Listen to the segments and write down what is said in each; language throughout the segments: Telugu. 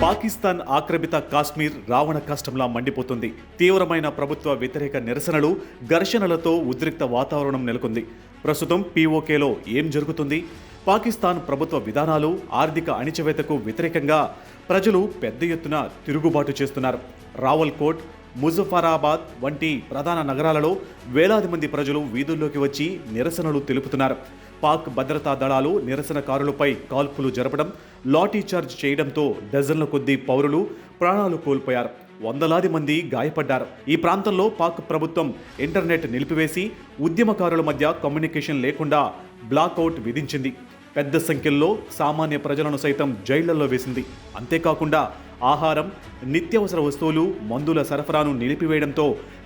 పాకిస్తాన్ ఆక్రమిత కాశ్మీర్ రావణ కష్టంలా మండిపోతుంది. తీవ్రమైన ప్రభుత్వ వ్యతిరేక నిరసనలు, ఘర్షణలతో ఉద్రిక్త వాతావరణం నెలకొంది. ప్రస్తుతం పీఓకేలో ఏం జరుగుతుంది? పాకిస్తాన్ ప్రభుత్వ విధానాలు, ఆర్థిక అణిచివేతకు వ్యతిరేకంగా ప్రజలు పెద్ద ఎత్తున తిరుగుబాటు చేస్తున్నారు. రావల్కోట్, ముజఫరాబాద్ వంటి ప్రధాన నగరాలలో వేలాది మంది ప్రజలు వీధుల్లోకి వచ్చి నిరసనలు తెలుపుతున్నారు. పాక్ భద్రతా దళాలు నిరసనకారులపై కాల్పులు జరపడం, లాఠీ చార్జ్ చేయడంతో డజన్ల కొద్దీ పౌరులు ప్రాణాలు కోల్పోయారు. వందలాది మంది గాయపడ్డారు. ఈ ప్రాంతంలో పాక్ ప్రభుత్వం ఇంటర్నెట్ నిలిపివేసి ఉద్యమకారుల మధ్య కమ్యూనికేషన్ లేకుండా బ్లాక్అవుట్ విధించింది. పెద్ద సంఖ్యలో సామాన్య ప్రజలను సైతం జైళ్లలో వేసింది. అంతేకాకుండా ఆహారం, నిత్యావసర వస్తువులు, మందుల సరఫరాను నిలిపివేయడంతో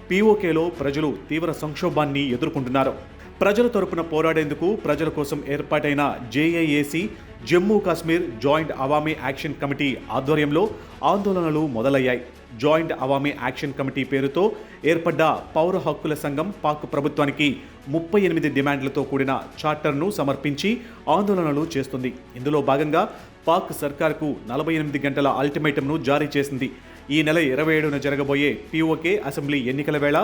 పీఓకేలో ప్రజలు తీవ్ర సంక్షోభాన్ని ఎదుర్కొంటున్నారు. ప్రజల తరపున పోరాడేందుకు ప్రజల కోసం ఏర్పాటైన JAAC Jammu Kashmir joint Awami action committee ఆధ్వర్యంలో ఆందోళనలు మొదలయ్యాయి. జాయింట్ అవామీ యాక్షన్ కమిటీ పేరుతో ఏర్పడ్డ పౌర హక్కుల సంఘం పాక్ ప్రభుత్వానికి 38 డిమాండ్లతో కూడిన చార్టర్ను సమర్పించి ఆందోళనలు చేస్తుంది. ఇందులో భాగంగా పాక్ సర్కార్కు 48 గంటల అల్టిమేటంను జారీ చేసింది. ఈ నెల 27న జరగబోయే పీఓకే అసెంబ్లీ ఎన్నికల వేళ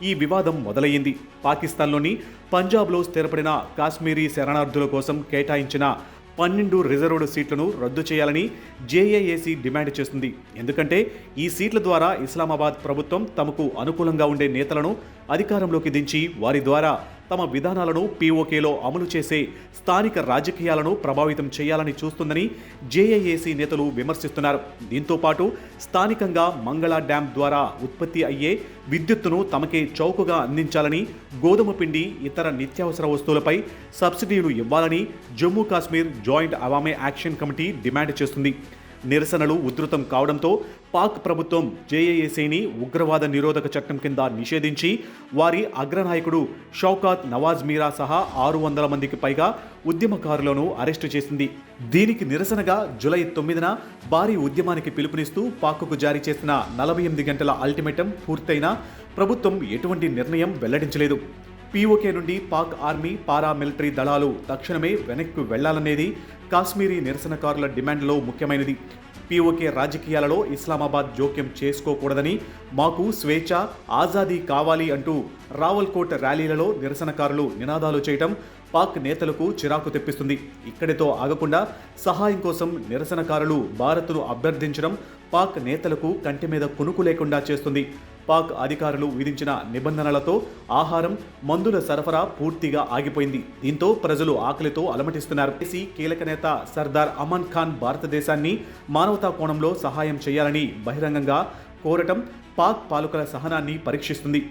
ఈ వివాదం మొదలయ్యింది. పాకిస్తాన్లోని పంజాబ్లో స్థిరపడిన కాశ్మీరీ శరణార్థుల కోసం కేటాయించిన 12 రిజర్వ్డ్ సీట్లను రద్దు చేయాలని జేఏఏసీ డిమాండ్ చేస్తుంది. ఎందుకంటే ఈ సీట్ల ద్వారా ఇస్లామాబాద్ ప్రభుత్వం తమకు అనుకూలంగా ఉండే నేతలను అధికారంలోకి దించి వారి ద్వారా తమ విధానాలను పీఓకేలో అమలు చేసే స్థానిక రాజకీయాలను ప్రభావితం చేయాలని చూస్తుందని జేఏఏసీ నేతలు విమర్శిస్తున్నారు. దీంతో పాటు స్థానికంగా మంగళ డ్యాం ద్వారా ఉత్పత్తి అయ్యే విద్యుత్తును తమకే చౌకగా అందించాలని, గోధుమ పిండి, ఇతర నిత్యావసర వస్తువులపై సబ్సిడీలు ఇవ్వాలని Jammu Kashmir joint Awami action committee demand చేస్తుంది. నిరసనలు ఉధృతం కావడంతో పాక్ ప్రభుత్వం జేఏఏసీని ఉగ్రవాద నిరోధక చట్టం కింద నిషేధించి వారి అగ్రనాయకుడు షౌకాత్ నవాజ్ మీరా సహా 600 మందికి పైగా ఉద్యమకారులను అరెస్టు చేసింది. దీనికి నిరసనగా జూలై 9న భారీ ఉద్యమానికి పిలుపునిస్తూ పాక్కు జారీ చేసిన 48 గంటల అల్టిమేటం పూర్తయినా ప్రభుత్వం ఎటువంటి నిర్ణయం వెల్లడించలేదు. పీఓకే నుండి పాక్ ఆర్మీ, పారామిలిటరీ దళాలు తక్షణమే వెనక్కి వెళ్లాలనేది కాశ్మీరీ నిరసనకారుల డిమాండ్లో ముఖ్యమైనది. పీఓకే రాజకీయాలలో ఇస్లామాబాద్ జోక్యం చేసుకోకూడదని, మాకు స్వేచ్ఛ, ఆజాదీ కావాలి అంటూ రావల్కోట్ ర్యాలీలలో నిరసనకారులు నినాదాలు చేయటం పాక్ నేతలకు చిరాకు తెప్పిస్తుంది. ఇక్కడితో ఆగకుండా సహాయం కోసం నిరసనకారులు భారత్ను అభ్యర్థించడం పాక్ నేతలకు కంటి మీద కునుకు లేకుండా చేస్తుంది. పాక్ అధికారులు విధించిన నిబంధనలతో ఆహారం, మందుల సరఫరా పూర్తిగా ఆగిపోయింది. దీంతో ప్రజలు ఆకలితో అలమటిస్తున్నారు. కీలక నేత సర్దార్ అమన్ ఖాన్ భారతదేశాన్ని మానవతా కోణంలో సహాయం చేయాలని బహిరంగంగా కోరటం పాక్ పాలకుల సహనాన్ని పరీక్షిస్తుంది.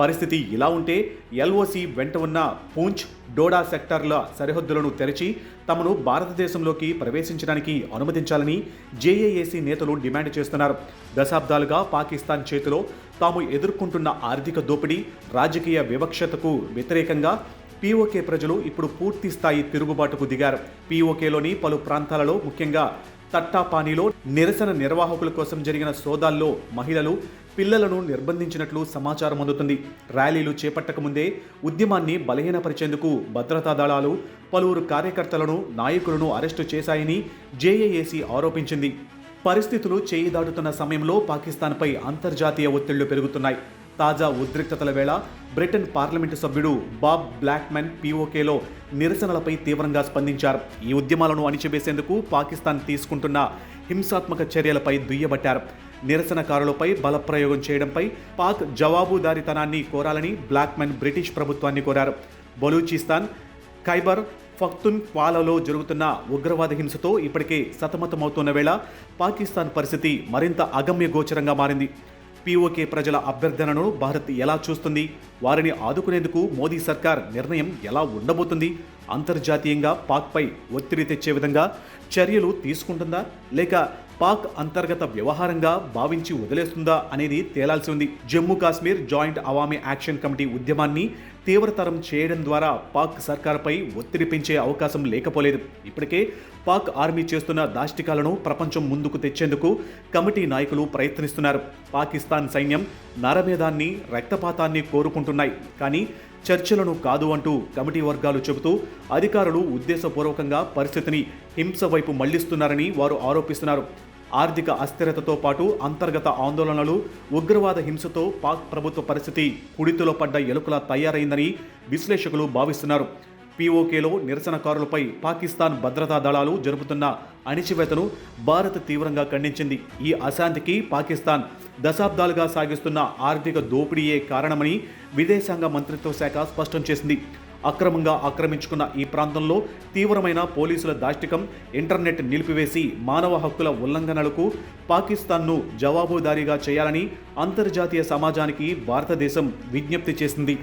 పరిస్థితి ఇలా ఉంటే ఎల్ఓసి వెంట ఉన్న పూంచ్, డోడా సెక్టార్ల సరిహద్దులను తెరిచి తమను భారతదేశంలోకి ప్రవేశించడానికి అనుమతించాలని జేఏఏసీ నేతలు డిమాండ్ చేస్తున్నారు. దశాబ్దాలుగా పాకిస్తాన్ చేతిలో తాము ఎదుర్కొంటున్న ఆర్థిక దోపిడీ, రాజకీయ వివక్షతకు వ్యతిరేకంగా పీఓకే ప్రజలు ఇప్పుడు పూర్తి స్థాయి తిరుగుబాటుకు దిగారు. పీఓకేలోని పలు ప్రాంతాలలో, ముఖ్యంగా తట్టాపానీలో నిరసన నిర్వాహకుల కోసం జరిగిన సోదాల్లో మహిళలు, పిల్లలను నిర్బంధించినట్లు సమాచారం అందుతుంది. ర్యాలీలు చేపట్టక ముందే ఉద్యమాన్ని బలహీనపరిచేందుకు భద్రతా దళాలు పలువురు కార్యకర్తలను, నాయకులను అరెస్టు చేశాయని జేఏఏసీ ఆరోపించింది. పరిస్థితులు చేయి దాటుతున్న సమయంలో పాకిస్తాన్పై అంతర్జాతీయ ఒత్తిళ్లు పెరుగుతున్నాయి. తాజా ఉద్రిక్తతల వేళ బ్రిటన్ పార్లమెంటు సభ్యుడు బాబ్ బ్లాక్మెన్ పీఓకేలో నిరసనలపై తీవ్రంగా స్పందించారు. ఈ ఉద్యమాలను అణిచివేసేందుకు పాకిస్తాన్ తీసుకుంటున్న హింసాత్మక చర్యలపై దుయ్యబట్టారు. నిరసనకారులపై బలప్రయోగం చేయడంపై పాక్ జవాబుదారీతనాన్ని కోరాలని బ్లాక్మెన్ బ్రిటిష్ ప్రభుత్వాన్ని కోరారు. బలూచిస్తాన్, ఖైబర్ పఖ్తూన్ఖ్వాలలో జరుగుతున్న ఉగ్రవాద హింసతో ఇప్పటికే సతమతమవుతున్న వేళ పాకిస్తాన్ పరిస్థితి మరింత అగమ్యగోచరంగా మారింది. పీఓకే ప్రజల అభ్యర్థనను భారత్ ఎలా చూస్తుంది? వారిని ఆదుకునేందుకు మోదీ సర్కార్ నిర్ణయం ఎలా ఉండబోతుంది? అంతర్జాతీయంగా పాక్పై ఒత్తిడి తెచ్చే విధంగా చర్యలు తీసుకుంటుందా, లేక పాక్ అంతర్గత వ్యవహారంగా భావించి వదిలేస్తుందా అనేది తేలాల్సి ఉంది. Jammu Kashmir joint Awami action committee ఉద్యమాన్ని తీవ్రతరం చేయడం ద్వారా పాక్ సర్కార్పై ఒత్తిడి పెంచే అవకాశం లేకపోలేదు. ఇప్పటికే పాక్ ఆర్మీ చేస్తున్న దాష్టికాలను ప్రపంచం ముందుకు తెచ్చేందుకు కమిటీ నాయకులు ప్రయత్నిస్తున్నారు. పాకిస్తాన్ సైన్యం నరమేధాన్ని, రక్తపాతాన్ని కోరుకుంటున్నాయి, కానీ చర్చలను కాదు అంటూ కమిటీ వర్గాలు చెబుతూ అధికారులు ఉద్దేశపూర్వకంగా పరిస్థితిని హింస వైపు మళ్లిస్తున్నారని వారు ఆరోపిస్తున్నారు. ఆర్థిక అస్థిరతతో పాటు అంతర్గత ఆందోళనలు, ఉగ్రవాద హింసతో పాక్ ప్రభుత్వ పరిస్థితి కుడితిలో పడ్డ ఎలుకలా తయారైందని విశ్లేషకులు భావిస్తున్నారు. పీఓకేలో నిరసనకారులపై పాకిస్తాన్ భద్రతా దళాలు జరుపుతున్న అణిచివేతను భారత్ తీవ్రంగా ఖండించింది. ఈ అశాంతికి పాకిస్తాన్ దశాబ్దాలుగా సాగిస్తున్న ఆర్థిక దోపిడీయే కారణమని విదేశాంగ మంత్రిత్వ శాఖ స్పష్టం చేసింది. అక్రమంగా ఆక్రమించుకున్న ఈ ప్రాంతంలో తీవ్రమైన పోలీసుల దాష్టికం, ఇంటర్నెట్ నిలిపివేసి మానవ హక్కుల ఉల్లంఘనలకు పాకిస్తాన్ను జవాబుదారీగా చేయాలని అంతర్జాతీయ సమాజానికి భారతదేశం విజ్ఞప్తి చేసింది.